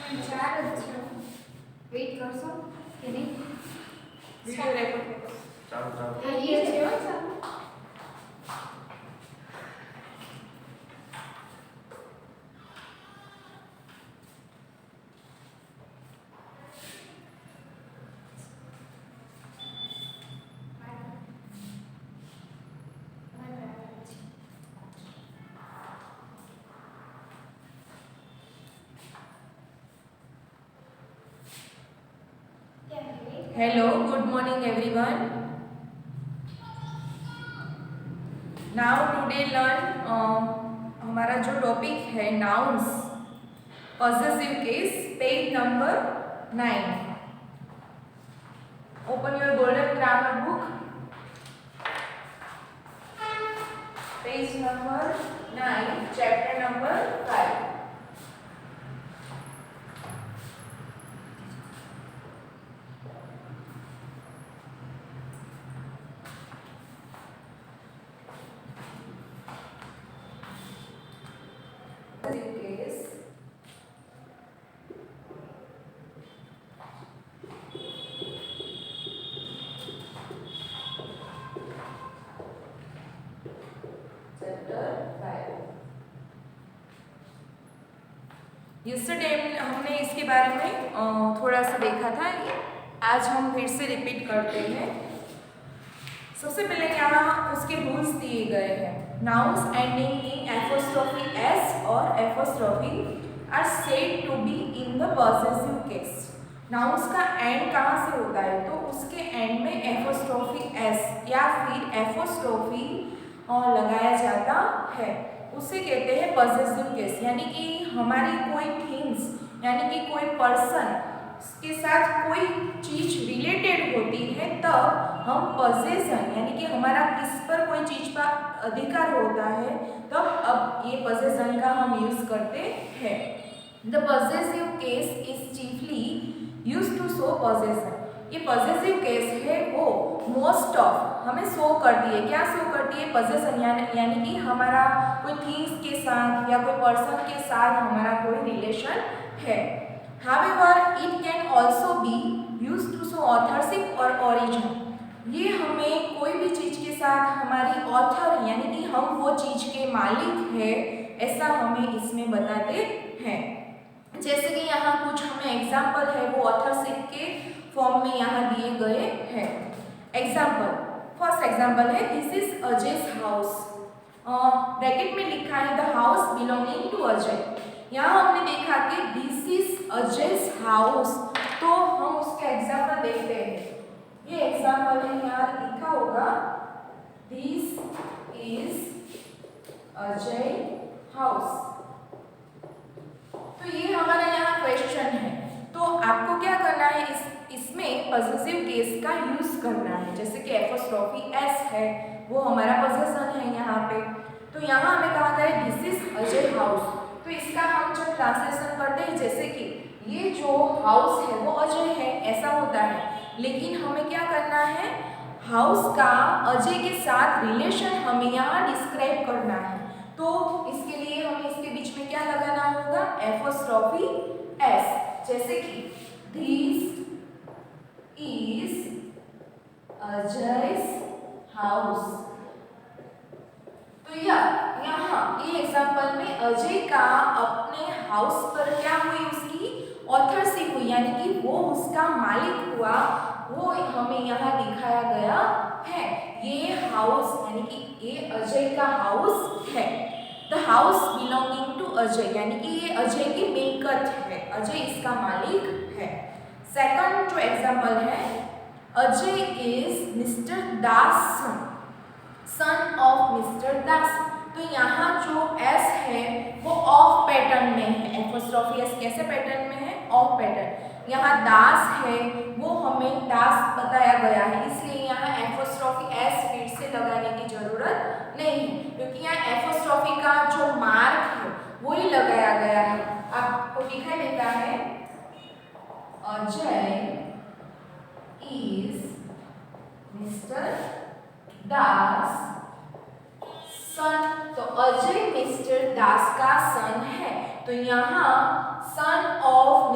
ચાર જ છે વેઇટ કરશો કે નહીં વિડિયો રેકોર્ડ ચાલો ચાલો થઈ ગયો છે હો ચાલો hello good morning everyone now today learn हमारा जो टॉपिक है nouns possessive case page number 9 open your golden grammar book page number 9 chapter number 5 case chapter 5 yesterday हमने इसके बारे में थोड़ा सा देखा था आज हम फिर से रिपीट करते हैं सबसे पहले यहाँ उसके रूल्स दिए गए हैं nouns ending in apostrophe s or apostrophe are said to be in the possessive case nouns का एंड कहाँ से होता है तो उसके एंड में apostrophe s या फिर apostrophe लगाया जाता है उसे कहते हैं possessive case यानी कि हमारी कोई थिंग्स यानी कि कोई पर्सन के साथ कोई चीज रिलेटेड होती है तब हम पोजेशन यानी कि हमारा किस पर कोई चीज का अधिकार होता है तब अब ये पोजेशन का हम यूज करते हैं the possessive case is chiefly use to show possession ये पोजेसिव केस है वो मोस्ट ऑफ हमें शो करती है क्या शो करती है पोजेशन यानी कि हमारा कोई थिंग्स के साथ या कोई पर्सन के साथ हमारा कोई रिलेशन है However, it can also be used to show authorship or origin. ये हमें कोई भी चीज़ के साथ हमारी ऑथर यानी कि हम वो चीज़ के मालिक है ऐसा हमें इसमें बताते हैं जैसे कि यहाँ कुछ हमें एग्जाम्पल है वो ऑथरशिप के फॉर्म में यहाँ दिए गए हैं एग्जाम्पल फर्स्ट एग्जाम्पल है this is Ajay's house bracket में लिखा है the house belonging to Ajay यहाँ हमने देखा कि दिस इज अजय's हाउस तो हम उसका एग्जाम्पल देखते हैं ये एग्जाम्पल है यहाँ लिखा होगा दिस इज अजय हाउस तो ये हमारा यहाँ क्वेश्चन है तो आपको क्या करना है इसमें पॉसेसिव केस का यूज करना है जैसे कि एपोस्ट्रोफी एस है वो हमारा पोजेशन है यहाँ पे तो यहाँ हमें कहा गया है दिस इज अजय हाउस तो इसका हम जब ट्रांसलेशन करते हैं जैसे कि ये जो हाउस है वो अजय है ऐसा होता है लेकिन हमें क्या करना है हाउस का अजय के साथ रिलेशन हमें यहाँ डिस्क्राइब करना है तो इसके लिए हमें इसके बीच में क्या लगाना होगा एपोस्ट्रोफी एस जैसे कि दिस इज अजय's हाउस तो यहाँ ये एग्जाम्पल में अजय का अपने हाउस पर क्या हुई उसकी ऑथरशिप हुई यानी कि वो उसका मालिक हुआ वो हमें यहाँ दिखाया गया है ये हाउस यानी कि ये अजय का हाउस है the house belonging to Ajay यानी कि ये अजय की मिलकत है अजय इसका मालिक है सेकंड जो एग्जाम्पल है Ajay is mister Das son of mister Das तो यहाँ जो एस है वो ऑफ पैटर्न में है एपोस्ट्रोफी एस कैसे पैटर्न में है ऑफ पैटर्न यहाँ दास है वो हमें दास बताया गया है इसलिए यहाँ एपोस्ट्रोफी एस फिर से लगाने की जरूरत नहीं है क्योंकि यहाँ एपोस्ट्रोफी का जो मार्क है वो ही लगाया गया है आपको दिखाई देता है Ajay is mister Das son तो अजय मिस्टर दास का सन है तो यहाँ सन ऑफ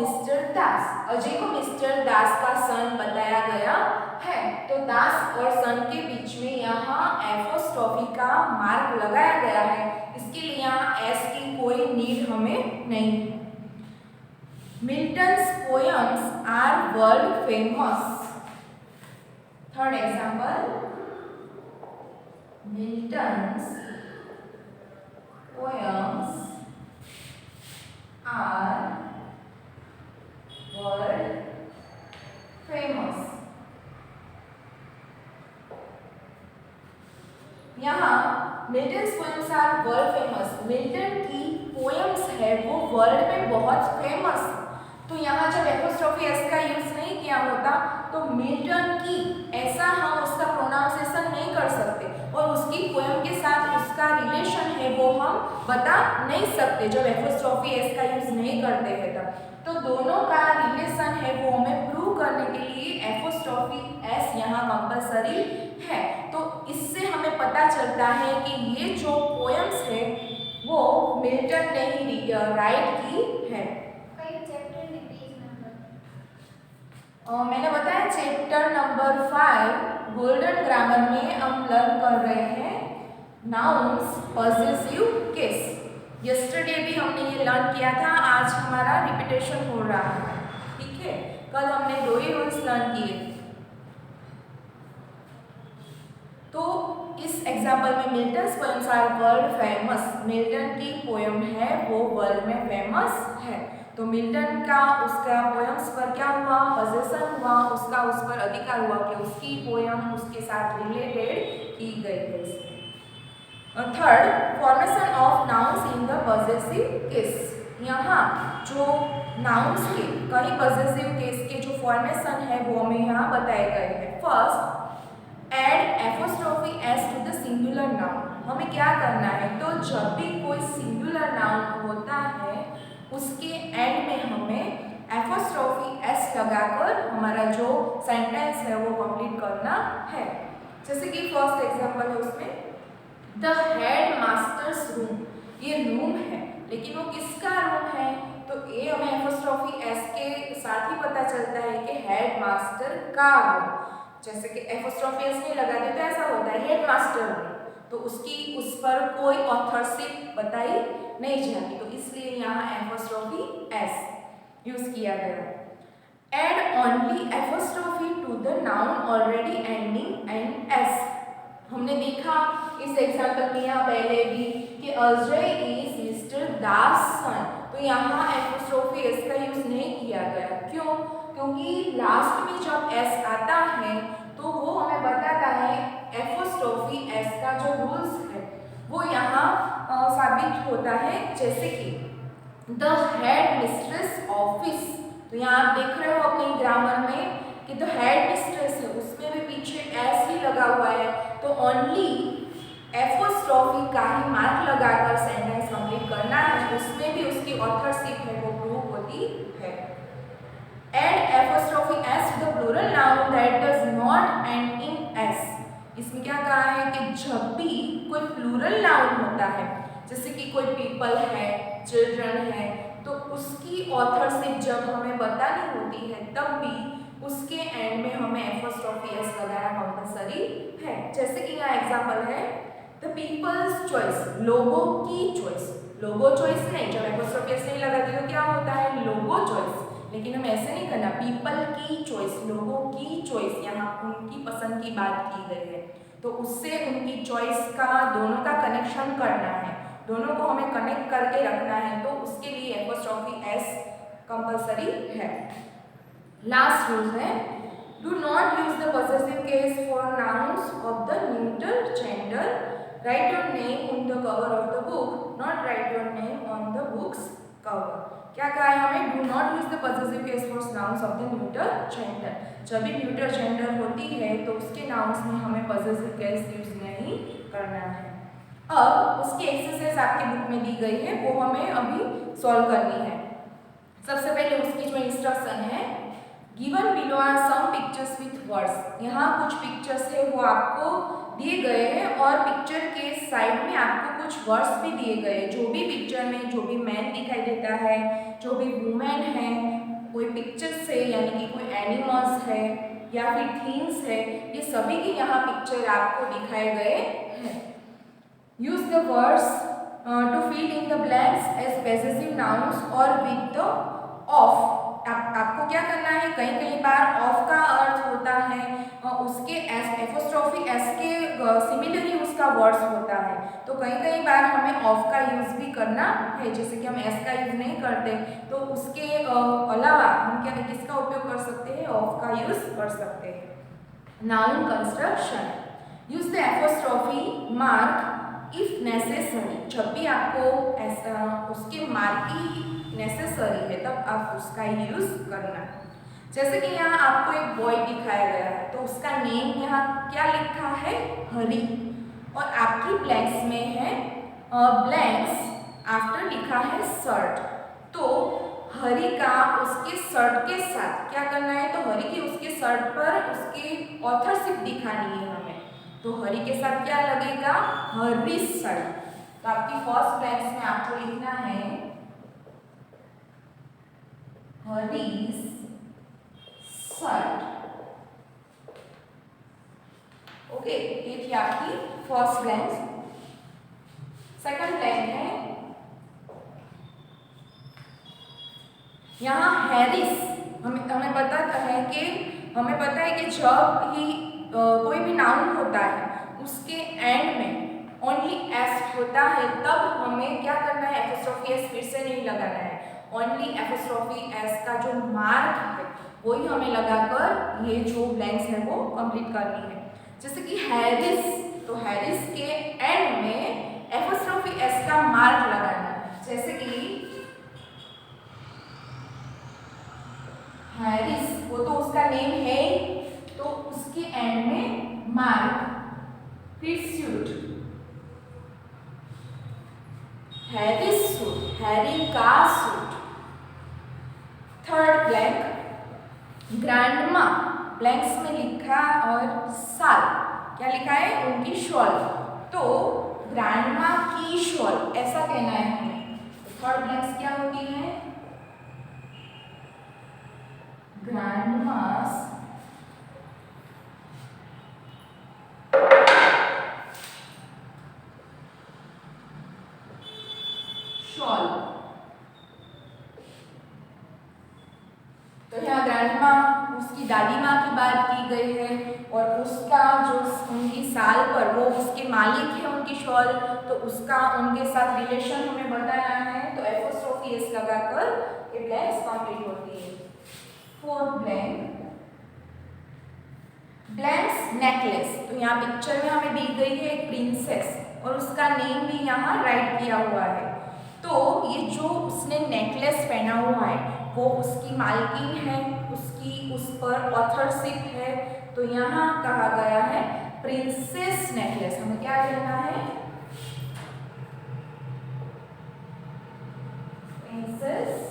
दास। अजय को मिस्टर दास का सन बताया गया है। तो दास और सन के बीच में यहाँ एपोस्ट्रोफी का मार्क लगाया गया है, इसके लिए यहाँ एस की कोई नीड हमें नहीं। Milton's poems are world famous. Third example, Milton's poems are world famous। यहाँ Milton's poems are world famous, Milton की पोएम्स है वो वर्ल्ड में बहुत फेमस। तो यहाँ जब एपोस्ट्रोफी एस का यूज नहीं किया होता तो मिल्टन की ऐसा हम उसका प्रोनाउंसिएशन नहीं कर सकते और उसकी पोएम के साथ उसका रिलेशन है वो हम बता नहीं सकते जब एपोस्ट्रोफी एस का यूज नहीं करते हैं तब। तो दोनों का रिलेशन है वो हमें प्रूव करने के लिए एपोस्ट्रोफी एस यहाँ कंपलसरी है। तो इससे हमें पता चलता है कि ये जो पोएम्स है वो मिल्टन ने ही राइट की है। मैंने बताया चैप्टर नंबर 5 गोल्डन ग्रामर में हम लर्न कर रहे हैं नाउन्स पॉसेसिव केस। यस्टरडे भी हमने ये लर्न किया था, आज हमारा रिपीटेशन हो रहा है, ठीक है। कल हमने 2 ही रूल्स लर्न किए। तो इस एग्जाम्पल में Milton's poems are world famous, Milton की पोएम है वो वर्ल्ड में फेमस है। तो मिल्टन का उसका पोएम्स पर क्या हुआ, पोजेशन हुआ, उसका उस पर अधिकार हुआ कि उसकी पोएम उसके साथ रिलेटेड की गई है। Third, formation of nouns in the possessive case. यहाँ जो नाउन्स के कई पॉसेसिव केस के जो फॉर्मेशन है वो हमें यहाँ बताए गए हैं। First, add apostrophe s to the singular noun. हमें क्या करना है, तो जब भी कोई सिंगुलर नाउन होता है उसके एंड में हमें एपोस्ट्रोफी एस लगाकर हमारा जो सेंटेंस है वो कंप्लीट करना है। जैसे कि फर्स्ट एग्जांपल है उसमें द हेड मास्टर्स रूम, ये रूम है लेकिन वो किसका रूम है, तो ये हमें एपोस्ट्रोफी एस के साथ ही पता चलता है कि हेड मास्टर का रूम। जैसे कि एपोस्ट्रोफी एस नहीं लगा दे तो ऐसा होता है हेड मास्टर रूम, तो उसकी उस पर कोई ऑथरशिप बताई नहीं जाती, तो इसलिए यहाँ एपोस्ट्रोफी एस यूज किया गया। Add only apostrophe to the noun already ending and s. हमने देखा इस एग्जांपल में यहाँ पहले भी कि Ajay is mister Das son, तो यहाँ एपोस्ट्रोफी एस का यूज नहीं किया गया। क्यों? क्योंकि लास्ट में जब एस आता है तो वो हमें बताता है एपोस्ट्रोफी एस का जो रूल्स है वो यहाँ साबित होता है। जैसे कि द हेड मिस्ट्रेस ऑफिस, तो यहाँ आप देख रहे हो अपने ग्रामर में कि द हेड मिस्ट्रेस है उसमें भी पीछे एस ही लगा हुआ है, तो ओनली एपोस्ट्रोफी का ही मार्क लगाकर सेंटेंस कंप्लीट करना है, उसमें भी उसकी ऑथरशिप है वो प्रूव होती है। Add apostrophe s to the plural noun that does not end in s. इसमें क्या कहा है कि जब भी कोई प्लूरल नाउन होता है, जैसे कि कोई पीपल है, चिल्ड्रन है, तो उसकी ऑथरशिप जब हमें बतानी होती है तब भी उसके एंड में हमें एपोस्ट्रोफी एस लगाना कंपलसरी है। जैसे कि यहाँ एग्जांपल है द पीपल्स चॉइस, लोगों की चॉइस। लोगो चॉइस नहीं, जब एपोस्ट्रोफी एस नहीं लगाती तो क्या होता है लोगो चॉइस, लेकिन हमें ऐसे नहीं करना, पीपल की चॉइस, लोगों की चॉइस, यहाँ उनकी पसंद की बात की गई है, तो उससे उनकी चॉइस का दोनों का कनेक्शन करना है, दोनों को हमें कनेक्ट करके रखना है, तो उसके लिए एपोस्ट्रोफी एस कंपलसरी है। लास्ट रूल है do not use the possessive case for nouns of the neutral gender. Right your name on the cover of the book, not right your name on the books cover. क्या कहा है हमें, do not use the possessive case for nouns of the neutral gender. जब भी neutral gender होती है तो उसके नाउन्स में हमें पॉसेसिव केस यूज नहीं करना है। अब उसकी एक्सरसाइज आपके बुक में दी गई है वो हमें अभी सॉल्व करनी है। सबसे पहले उसकी जो इंस्ट्रक्शन है, given below are some pictures with words. यहाँ कुछ पिक्चर्स है वो आपको दिए गए हैं और पिक्चर के साइड में आपको कुछ वर्ड्स भी दिए गए हैं। जो भी पिक्चर में जो भी मैन दिखाई देता है, जो भी वुमेन है, कोई पिक्चर एनिमल्स है या फिर थिंग्स है, ये सभी के यहाँ पिक्चर आपको दिखाए गए हैं। Use the words to fill in the blanks as possessive nouns और विद द ऑफ। आपको क्या करना है, कई कई बार ऑफ का अर्थ होता है उसके एस एपोस्ट्रोफी एस के सिमिलरली उसका वर्ड्स होता है, तो कई कई बार हमें ऑफ का यूज भी करना है। जैसे कि हम एस का यूज नहीं करते तो उसके अलावा हम क्या किसका उपयोग कर सकते हैं, ऑफ का यूज कर सकते हैं। Noun construction, use the apostrophe mark if necessary, जब भी आपको ऐसा उसके मार्क की नेसेसरी है तब आप उसका यूज करना। जैसे कि यहाँ आपको एक बॉय दिखाया गया है तो उसका नेम यहाँ क्या लिखा है, हरी, और आपकी ब्लैंक्स में है ब्लैंक्स आफ्टर लिखा है शर्ट। तो हरी का उसके शर्ट के साथ क्या करना है, तो हरी की उसके शर्ट पर उसकी ऑथरशिप दिखानी है हमें, तो हरी के साथ क्या लगेगा, हरी शर्ट। तो आपकी फर्स्ट ब्लैंक्स में आपको लिखना है हरीज शर्ट। ओके, ये थी आपकी फर्स्ट ब्लैंक। सेकंड ब्लैंक है यहाँ हैरिस। हमें पता है कि जब ही कोई भी नाउन होता है उसके एंड में ओनली एस होता है तब हमें क्या करना है, एपोस्ट्रोफी एस फिर से नहीं लगाना है, ओनली एपोस्ट्रोफी एस का जो मार्क है वही हमें लगाकर ये जो ब्लैंक्स है वो कंप्लीट करनी है। जैसे कि हैरिस, तो हैरिस के एंड में एपोस्ट्रोफी एस का मार्क लगाना है। जैसे कि हैरिस, वो तो उसका नेम है तो उसके एंड में मार्क, फिर सूट, हैरिस सूट, हैरी का suit. Third blank grandma, blanks में लिखा और साल, क्या लिखा है, उनकी शॉल, तो ग्रैंडमा की शॉल ऐसा कहना है हमें। थर्ड ब्लैंक्स क्या होती है, ग्रैंडमास शॉल। तो यहाँ ग्रैंडमा उसकी दादी माँ की बात की गई है और उसका जो उनकी साल पर वो उसके मालिक है उनकी शॉल, तो उसका उनके साथ रिलेशन हमें बताना है, तो एपोस्ट्रोफी एस लगाकर ये ब्लैंक्स कंप्लीट होती है। फोर्थ ब्लैंक ब्लैंक्स नेकलेस, तो यहाँ पिक्चर में हमें दी गई है एक प्रिंसेस और उसका नेम भी यहाँ राइट किया हुआ है। तो ये जो उसने नेकलेस पहना हुआ है वो उसकी मालकिन है, उसकी उस पर ऑथरशिप है, तो यहाँ कहा गया है प्रिंसेस नेकलेस। हमें क्या कहना है, प्रिंसेस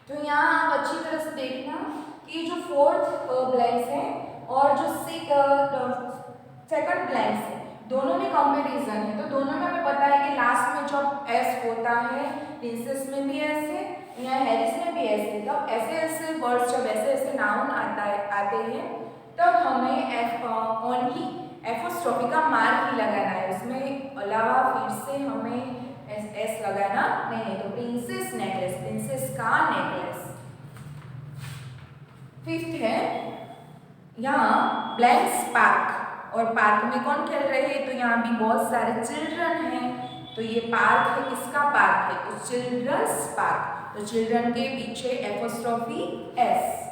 तो यहाँ आप अच्छी तरह से देखना कि जो फोर्थ ब्लैंक्स है और जो सेकंड ब्लैंक्स है दोनों में कंपैरिजन है। तो दोनों में हमें पता है कि लास्ट में जब एस होता है, प्रिंसेस में भी एस है, यहाँ हैरिस में भी एस है, तब ऐसे ऐसे वर्ड्स जब ऐसे ऐसे नाउन आते हैं तब हमें ओनली एपोस्ट्रोफी का मार्क ही लगाना है, उसमें अलावा फिर से हमें एस लगाना नहीं है। तो प्रिंसेस नेकलेस, प्रिंसेस का नेकलेस। फिफ्थ है यहाँ ब्लैंक्स पार्क, और पार्क में कौन खेल रहे हैं, तो यहाँ भी बहुत सारे चिल्ड्रन हैं, तो ये पार्क है, किसका पार्क है, तो चिल्ड्रंस पार्क, तो चिल्ड्रन के पीछे एपोस्ट्रोफी एस।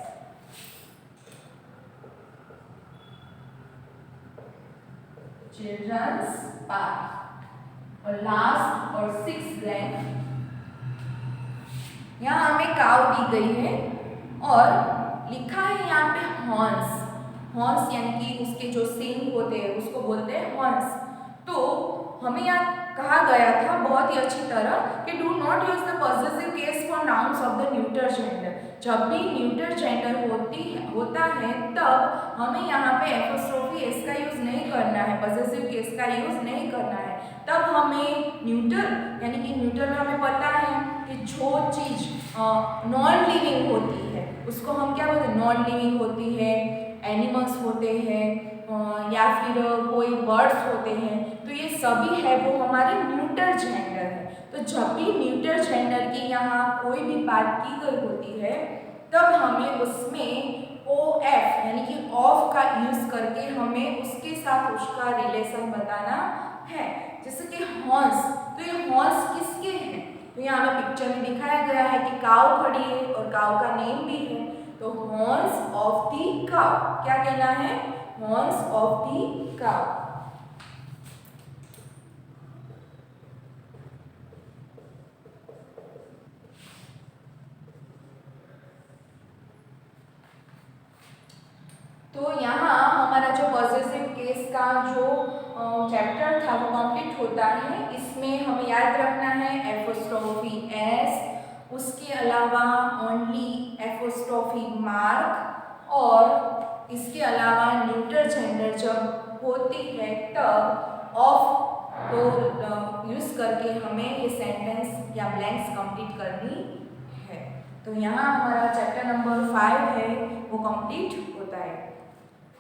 Children's park. और लास्ट और सिक्स ब्लैंक, यहाँ हमें काव दी गई है और लिखा है यहाँ पे हॉर्न्स। हॉर्स यानी कि उसके जो सींग होते हैं उसको बोलते हैं हॉर्स। तो हमें यहाँ कहा गया था बहुत ही अच्छी तरह कि do not use the possessive case for nouns of the neuter gender. जब भी न्यूटर जेंडर होता है तब हमें यहाँ पे एपोस्ट्रोफी एस का यूज नहीं करना है, पॉसेसिव केस का यूज नहीं करना है। तब हमें न्यूटर यानी कि न्यूटर में हमें पता है कि जो चीज नॉन लिविंग होती है उसको हम क्या बोलते हैं, नॉन लिविंग होती है, एनिमल्स होते हैं या फिर कोई बर्ड्स होते हैं, तो ये सभी है वो हमारे न्यूटर जेंडर है। तो जब भी न्यूटर जेंडर की यहाँ कोई भी बात की गई होती है तब हमें उसमें ओ एफ यानी कि ऑफ का यूज करके हमें उसके साथ उसका रिलेशन बताना है। जैसे कि हॉर्स, तो ये हॉर्स किसके हैं, तो यहाँ हमें पिक्चर में दिखाया गया है कि काऊ खड़ी है और काऊ का नेम भी है, तो हॉर्स ऑफ दी काऊ, क्या कहना है, हॉर्स ऑफ दी काऊ। तो यहाँ हमारा जो पॉसेसिव केस का जो चैप्टर था वो कंप्लीट होता है। इसमें हमें याद रखना है एपोस्ट्रोफी एस, उसके अलावा ओनली एपोस्ट्रोफी मार्क, और इसके अलावा न्यूटर जेंडर जब होती है तब ऑफ को यूज करके हमें ये सेंटेंस या ब्लैंक्स कंप्लीट करनी है। तो यहाँ हमारा चैप्टर नंबर 5 है वो कंप्लीट होता है।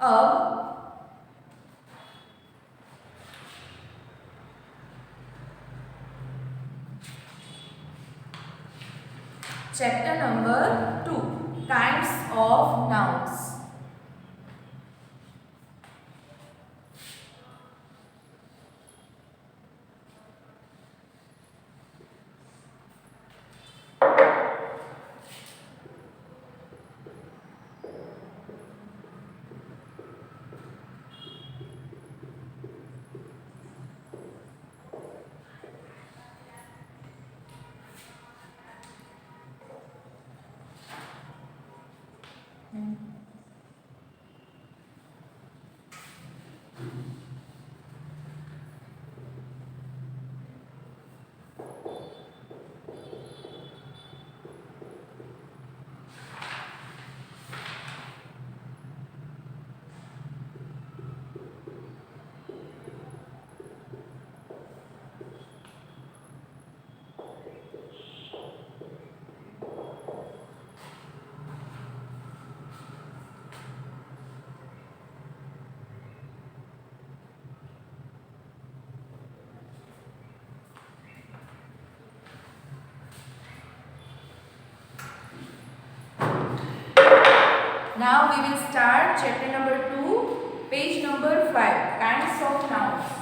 अब chapter number 2 kinds of nouns. Now we will start chapter number 2, page number 5, kinds of nouns.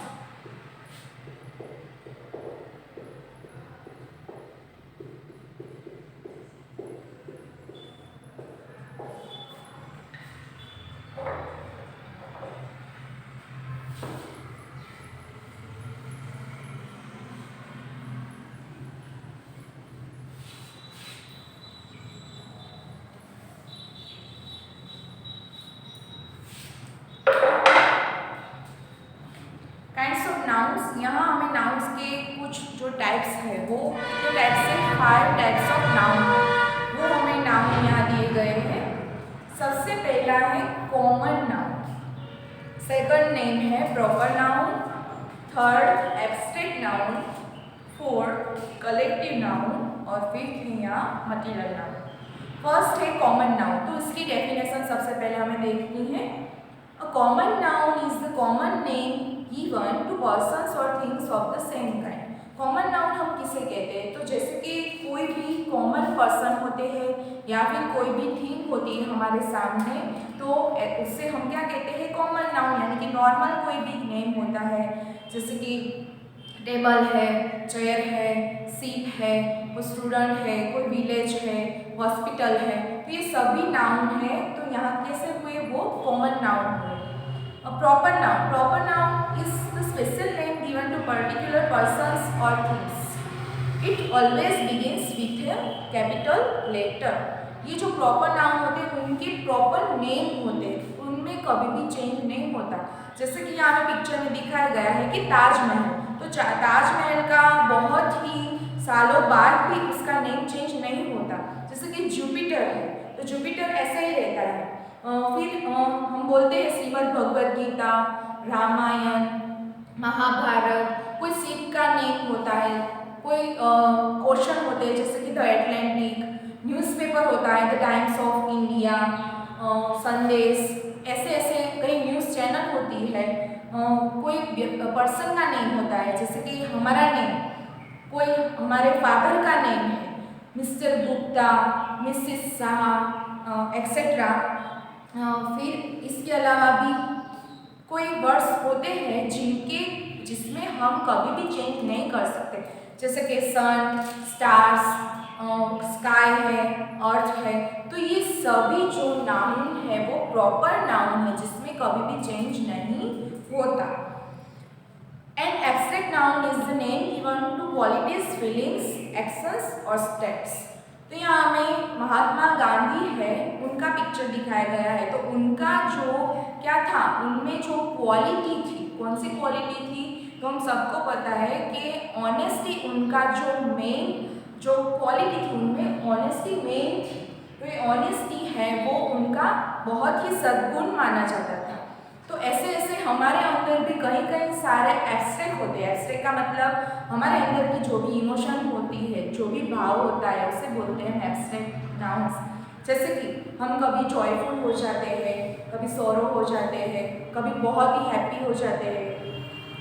यहाँ हमें नाउन्स के कुछ जो टाइप्स है वो कितने टाइप्स है, 5 टाइप्स ऑफ नाउन, वो हमें नाउन यहाँ दिए गए हैं। सबसे पहला है कॉमन नाउन, सेकंड नेम है proper noun, third abstract noun, fourth collective noun और फिफ्थ है यहाँ मटीरियल नाउन। फर्स्ट है कॉमन नाउन, तो इसकी डेफिनेशन सबसे पहले हमें देखनी है। A common noun is the common name given to persons or things of the same kind। Common noun हम किसे कहते हैं, तो जैसे कि कोई भी कॉमन पर्सन होते हैं या फिर कोई भी थिंग होती है हमारे सामने, तो उससे हम क्या कहते हैं, कॉमन नाउन, यानी कि नॉर्मल कोई भी नेम होता है, जैसे कि टेबल है, चेयर है, सीट है, कोई स्टूडेंट है, कोई विलेज है, हॉस्पिटल है, तो ये सभी नाउन है। तो यहाँ कैसे हुए, वो कॉमन नाउन हुए। Proper noun, proper noun is the special name given to particular persons और things. It always begins with a capital letter. ये जो प्रॉपर नाउन होते हैं उनके प्रॉपर नेम होते हैं, उनमें कभी भी चेंज नहीं होता। जैसे कि यहाँ पे पिक्चर में दिखाया गया है कि ताजमहल, तो ताजमहल का बहुत ही सालों बाद भी उसका नेम चेंज नहीं होता। जैसे कि जुपिटर है, तो जुपिटर ऐसे ही रहता है। फिर हम बोलते हैं श्रीमद् भगवद गीता, रामायण, महाभारत, कोई शिप का नेम होता है, कोई ओशन होते हैं जैसे कि द एटलांटिक, न्यूज़पेपर होता है द टाइम्स ऑफ इंडिया, संदेश, ऐसे ऐसे कई न्यूज़ चैनल होती है। कोई पर्सन का नेम होता है, जैसे कि हमारा नेम, कोई हमारे फादर का नेम है, mister Gupta, Mrs Shah, etcetera. फिर इसके अलावा भी कोई वर्ड्स होते हैं जिसमें हम कभी भी चेंज नहीं कर सकते, जैसे कि सन, स्टार्स, स्काई है, अर्थ है। तो ये सभी जो नाउन है वो प्रॉपर नाउन है जिसमें कभी भी चेंज नहीं होता। An abstract noun is the name given two qualities, feelings, actions और स्टेट्स। तो यहाँ हमें महात्मा गांधी है, उनका पिक्चर दिखाया गया है। तो उनका जो क्या था, उनमें जो क्वालिटी थी, कौन सी क्वालिटी थी, तो हम सबको पता है कि ऑनेस्टी उनका जो मेन जो क्वालिटी थी, उनमें ऑनेस्टी मेन थी। तो ये ऑनेस्टी है वो उनका बहुत ही सद्गुण माना जाता था। तो ऐसे ऐसे हमारे अंदर भी कई सारे एब्स्ट्रैक्ट होते हैं। एब्स्ट्रैक्ट का मतलब हमारे अंदर की जो भी इमोशन होती है, जो भी भाव होता है, उसे बोलते हैं एब्स्ट्रैक्ट नाउन्स। जैसे कि हम कभी जॉयफुल हो जाते हैं, कभी सॉरो हो जाते हैं, कभी बहुत ही हैप्पी हो जाते हैं,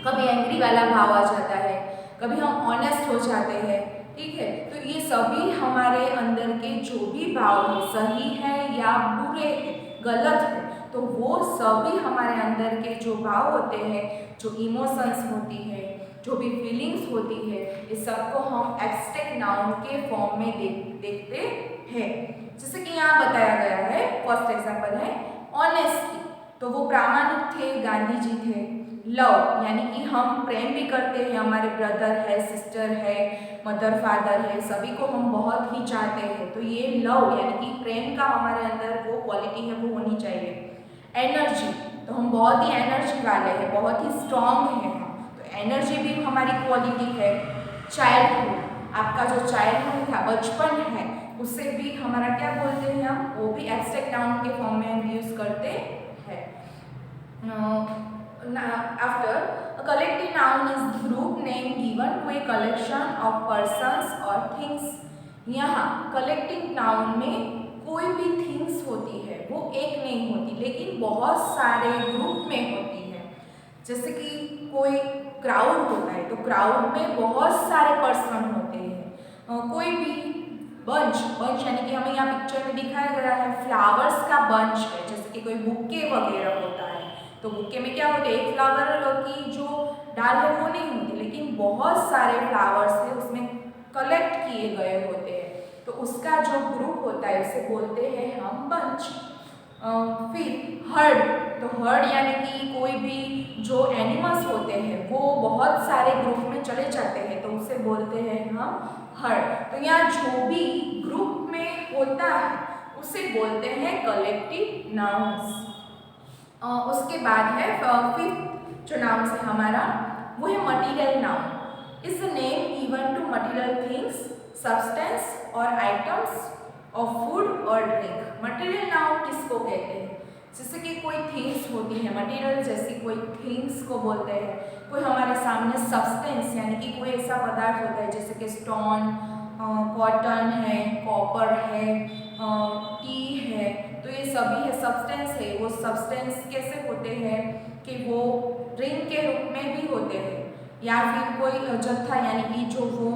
कभी एंग्री वाला भाव आ जाता है, कभी हम ऑनेस्ट हो जाते हैं, ठीक है। तो ये सभी हमारे अंदर के जो भी भाव है, सही है या बुरे हैं, गलत है, तो वो सभी हमारे अंदर के जो भाव होते हैं, जो इमोशंस होती है, जो भी फीलिंग्स होती है, इस सबको हम एब्स्ट्रैक्ट नाउन के फॉर्म में देखते हैं। जैसे कि यहाँ बताया गया है, फर्स्ट एग्जांपल है ऑनेस्टी, तो वो प्रामाणिक थे, गांधी जी थे। लव यानी कि हम प्रेम भी करते हैं, हमारे ब्रदर है, सिस्टर है, मदर फादर है, सभी को हम बहुत ही चाहते हैं। तो ये लव यानी कि प्रेम का हमारे अंदर वो क्वालिटी है वो होनी चाहिए। एनर्जी, तो हम बहुत ही एनर्जी वाले हैं, बहुत ही स्ट्रॉन्ग हैं हम, तो एनर्जी भी हमारी क्वालिटी है। चाइल्डहुड, आपका जो चाइल्डहुड था, बचपन है, उससे भी हमारा क्या बोलते हैं हम, वो भी एब्स्ट्रैक्ट नाउन के फॉर्म में हम यूज करते हैं। After a collective noun is the group name given to a collection of persons और थिंग्स। यहाँ कलेक्टिव नाउन में कोई भी थिंग्स होती है, वो एक नहीं होती, लेकिन बहुत सारे ग्रुप में होती है। जैसे कि कोई क्राउड होता है, तो क्राउड में बहुत सारे पर्सन होते हैं। कोई भी बंच यानी कि हमें यहाँ पिक्चर में दिखाया गया है फ्लावर्स का बंच है, जैसे कि कोई बुके वगैरह होता है, तो बुके में क्या होते हैं, एक फ्लावर की जो डाल है वो नहीं होती, लेकिन बहुत सारे फ्लावर्स है उसमें कलेक्ट किए गए होते हैं, तो उसका जो ग्रुप होता है उसे बोलते हैं हम बंच। फिर हर्ड, तो हर्ड यानी कि कोई भी जो एनिमल्स होते हैं वो बहुत सारे ग्रुप में चले जाते हैं, तो उसे बोलते हैं हम हर्ड। तो यहाँ जो भी ग्रुप में होता है उसे बोलते हैं कलेक्टिव नाउन्स। उसके बाद है फिफ्थ जो नाउन्स है हमारा, वो है material noun. Is the name given to material things, substance और आइटम्स ऑफ फूड और ड्रिंक। मटीरियल नाउन किसको कहते हैं, जैसे कि कोई थिंग्स होती है, मटीरियल जैसी कोई थिंग्स को बोलते हैं। कोई हमारे सामने सब्सटेंस यानी कि कोई ऐसा पदार्थ होता है जैसे कि स्टोन, कॉटन है, कॉपर है, टी है, तो ये सभी है सब्सटेंस है। वो सब्सटेंस कैसे होते हैं कि वो ड्रिंक के रूप में भी होते हैं, या फिर कोई जत्था यानी कि जो वो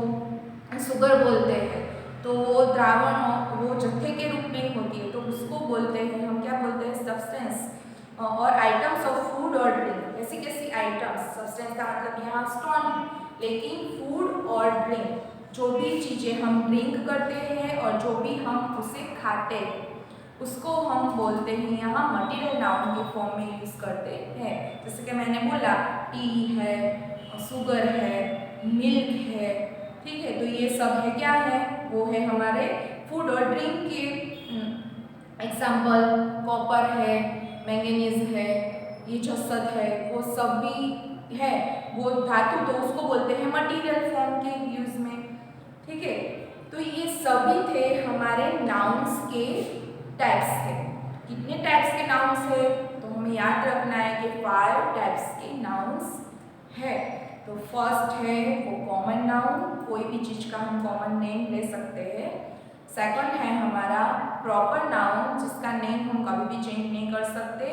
शुगर बोलते हैं, तो वो द्रावण वो जत्थे के रूप में होती है, तो उसको बोलते हैं हम क्या बोलते हैं, सब्सटेंस। और आइटम्स ऑफ फूड और ड्रिंक, ऐसी कैसी आइटम्स, सब्सटेंस का मतलब यहाँ स्टोन है, लेकिन फूड और ड्रिंक जो भी चीज़ें हम ड्रिंक करते हैं और जो भी हम उसे खाते हैं उसको हम बोलते हैं यहाँ मटीरियल नाउन के फॉर्म में यूज़ करते हैं। जैसे कि मैंने बोला टी है, शुगर है, मिल्क है, ठीक है, तो ये सब है क्या है, वो है हमारे फूड और ड्रिंक के एग्जाम्पल। कॉपर है, मैंगनीज है, ये जसत है, वो सब भी है, वो धातु, तो उसको बोलते हैं मटेरियल फॉर्म के यूज में। ठीक है, तो ये सभी थे हमारे नाउन्स के टाइप्स थे। कितने टाइप्स के नाउन्स है, तो हमें याद रखना है कि 5 टाइप्स के नाउन्स है। तो फर्स्ट है वो कॉमन नाउन, कोई भी चीज का हम कॉमन नेम ले सकते हैं। सेकंड है हमारा प्रॉपर नाउन, जिसका नेम हम कभी भी चेंज नहीं कर सकते।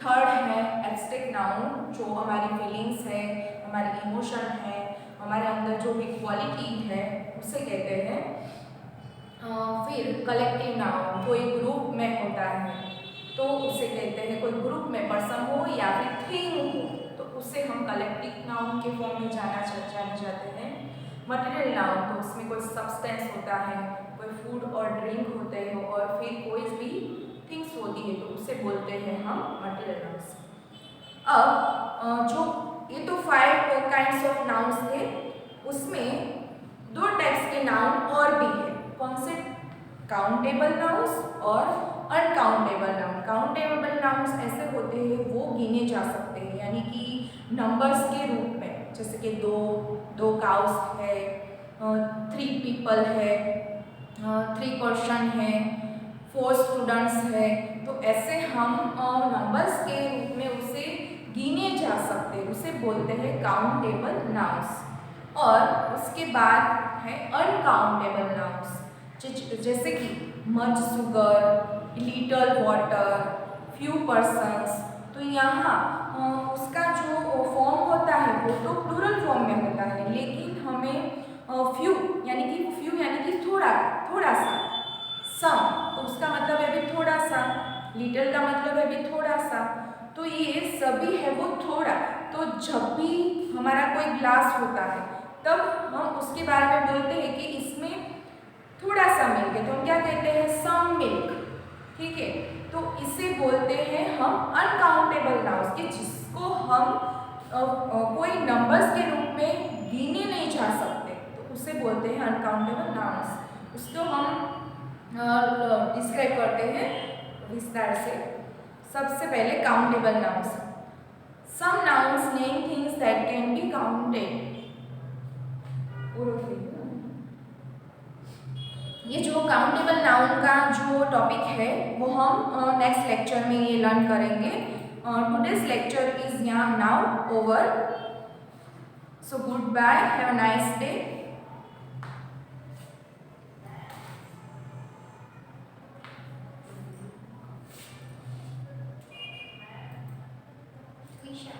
थर्ड है एब्स्ट्रैक्ट नाउन, जो हमारी फीलिंग्स है, हमारी इमोशन है, हमारे अंदर जो भी क्वालिटी है उसे कहते हैं। फिर कलेक्टिव नाउन, कोई ग्रुप में होता है तो उसे कहते हैं, कोई ग्रुप में पर्सन हो या फिर थिंग हो तो उसे हम कलेक्टिव नाउन के फॉर्म में जाने जाते हैं। मटेरियल नाउन, तो उसमें कोई सब्सटेंस होता है, कोई फूड और ड्रिंक होते हैं और फिर कोई भी थिंग्स होती है तो उसे बोलते हैं हम मटेरियल नाउन्स। अब जो ये तो 5 काइंड्स ऑफ नाउन्स थे, उसमें 2 टाइप्स के नाउन और भी है। कौन से? काउंटेबल नाउन्स और अनकाउंटेबल नाउन। काउंटेबल नाउन्स ऐसे होते हैं वो गिने जा सकते हैं, यानी कि नंबर्स के रूप में, जैसे कि 2 काउस है, 3 पीपल है, 3 पर्सन है, 4 स्टूडेंट्स है, तो ऐसे हम नंबर्स के रूप में उसे गिने जा सकते हैं, उसे बोलते हैं काउंटेबल नाउन्स। और उसके बाद है अनकाउंटेबल नाउन्स, जैसे कि much sugar, little water, few persons. तो यहाँ उसका जो फॉर्म होता है वो तो प्लूरल फॉर्म में होता है, लेकिन हमें फ्यू यानी कि थोड़ा सा, सम तो उसका मतलब है भी थोड़ा सा, लिटल का मतलब है भी थोड़ा सा, तो ये सभी है वो थोड़ा। तो जब भी हमारा कोई ग्लास होता है तब हम उसके बारे में बोलते हैं कि इसमें थोड़ा सा मिल्क है, तो हम क्या कहते हैं? Some milk. ठीक है, तो इसे बोलते हैं हम अनकाउंटेबल नाउन्स, कि जिसको हम कोई नंबर्स के रूप में गिने नहीं जा सकते, तो उसे बोलते हैं अनकाउंटेबल नाउन्स। उसको हम डिस्क्राइब करते हैं विस्तार से। सबसे पहले countable nouns. Some nouns name things that can be counted. ये जो काउंटेबल नाउन का जो टॉपिक है वो हम नेक्स्ट लेक्चर में ये लर्न करेंगे। Today's lecture is now over, so good bye, have a nice day. Trisha.